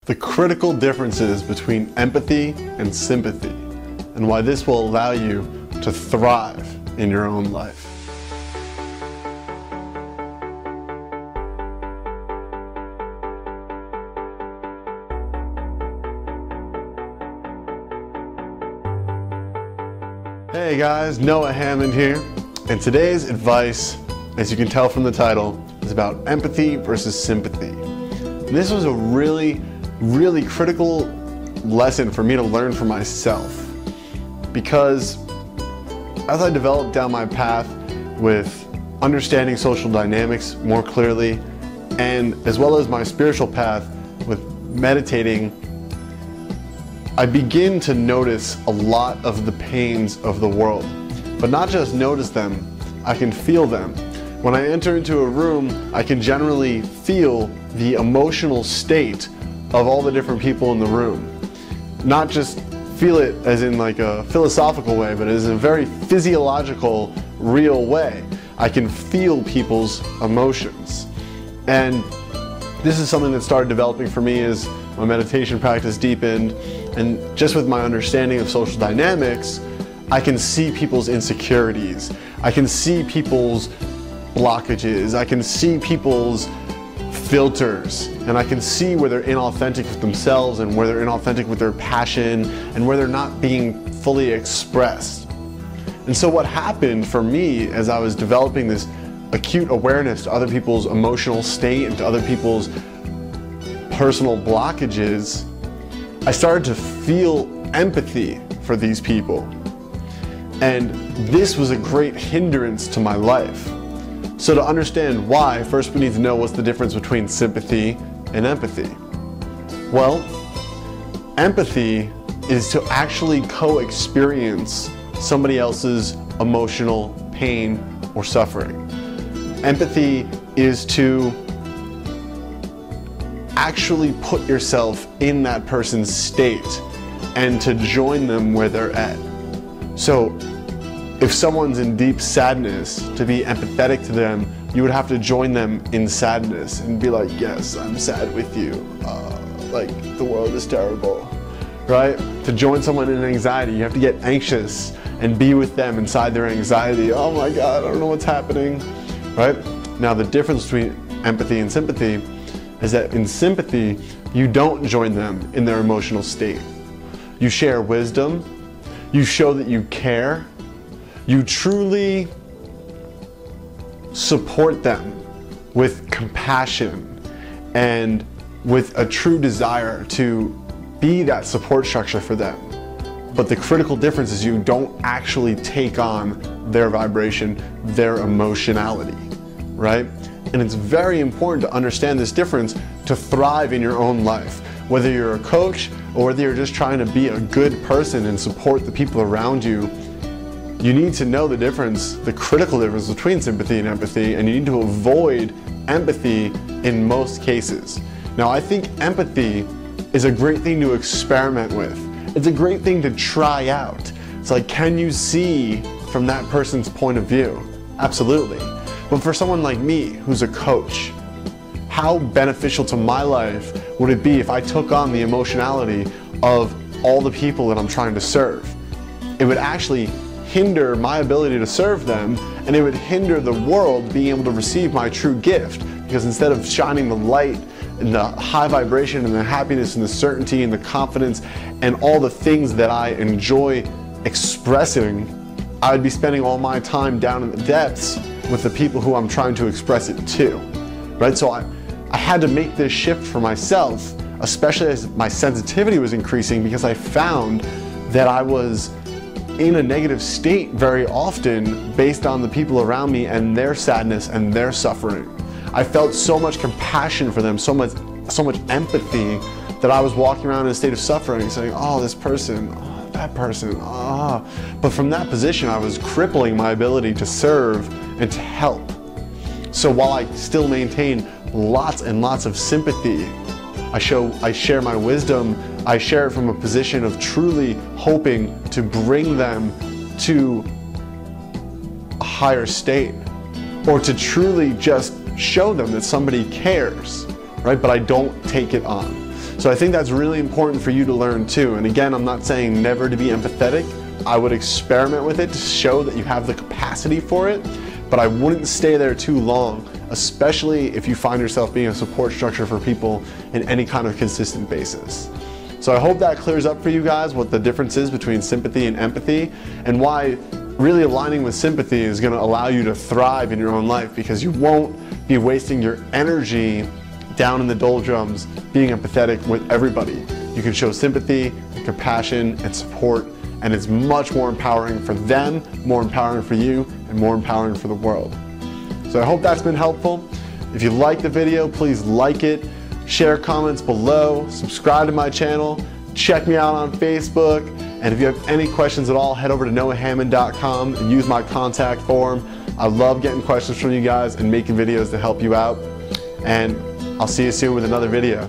The critical differences between empathy and sympathy, and why this will allow you to thrive in your own life. Hey guys, Noah Hammond here, and today's advice, as you can tell from the title, is about empathy versus sympathy. And this was a really critical lesson for me to learn for myself, because as I developed down my path with understanding social dynamics more clearly, and as well as my spiritual path with meditating, I begin to notice a lot of the pains of the world. But not just notice them, I can feel them. When I enter into a room, I can generally feel the emotional state of all the different people in the room. Not just feel it as in like a philosophical way, but as in a very physiological, real way. I can feel people's emotions. And this is something that started developing for me as my meditation practice deepened, and just with my understanding of social dynamics, I can see people's insecurities. I can see people's blockages. I can see people's filters, and I can see where they're inauthentic with themselves and where they're inauthentic with their passion and where they're not being fully expressed. And so what happened for me as I was developing this acute awareness to other people's emotional state and to other people's personal blockages, I started to feel empathy for these people. And this was a great hindrance to my life. So to understand why, first we need to know what's the difference between sympathy and empathy. Well, empathy is to actually co-experience somebody else's emotional pain or suffering. Empathy is to actually put yourself in that person's state and to join them where they're at. So if someone's in deep sadness, to be empathetic to them, you would have to join them in sadness and be like, yes, I'm sad with you. Like, the world is terrible, right? To join someone in anxiety, you have to get anxious and be with them inside their anxiety. Oh my God, I don't know what's happening, right? Now, the difference between empathy and sympathy is that in sympathy, you don't join them in their emotional state. You share wisdom, you show that you care, you truly support them with compassion and with a true desire to be that support structure for them. But the critical difference is you don't actually take on their vibration, their emotionality, right? And it's very important to understand this difference to thrive in your own life. Whether you're a coach or whether you're just trying to be a good person and support the people around you, you need to know the difference, the critical difference between sympathy and empathy, and you need to avoid empathy in most cases. Now, I think empathy is a great thing to experiment with. It's a great thing to try out. It's like, can you see from that person's point of view? Absolutely. But for someone like me, who's a coach, how beneficial to my life would it be if I took on the emotionality of all the people that I'm trying to serve? It would actually hinder my ability to serve them, and it would hinder the world being able to receive my true gift, because instead of shining the light and the high vibration and the happiness and the certainty and the confidence and all the things that I enjoy expressing, I would be spending all my time down in the depths with the people who I'm trying to express it to, right? So I had to make this shift for myself, especially as my sensitivity was increasing, because I found that I was in a negative state very often based on the people around me and their sadness and their suffering. I felt so much compassion for them, so much empathy, that I was walking around in a state of suffering saying, oh, this person, oh, that person, ah. But from that position, I was crippling my ability to serve and to help. So while I still maintain lots and lots of sympathy, I share my wisdom, I share it from a position of truly hoping to bring them to a higher state, or to truly just show them that somebody cares, right? But I don't take it on. So I think that's really important for you to learn too. And again, I'm not saying never to be empathetic. I would experiment with it to show that you have the capacity for it, but I wouldn't stay there too long, especially if you find yourself being a support structure for people in any kind of consistent basis. So I hope that clears up for you guys what the difference is between sympathy and empathy, and why really aligning with sympathy is going to allow you to thrive in your own life, because you won't be wasting your energy down in the doldrums being empathetic with everybody. You can show sympathy, compassion, and support, and it's much more empowering for them, more empowering for you, and more empowering for the world. So I hope that's been helpful. If you liked the video, please like it, share comments below, subscribe to my channel, check me out on Facebook, and if you have any questions at all, head over to noahhammond.com and use my contact form. I love getting questions from you guys and making videos to help you out. And I'll see you soon with another video.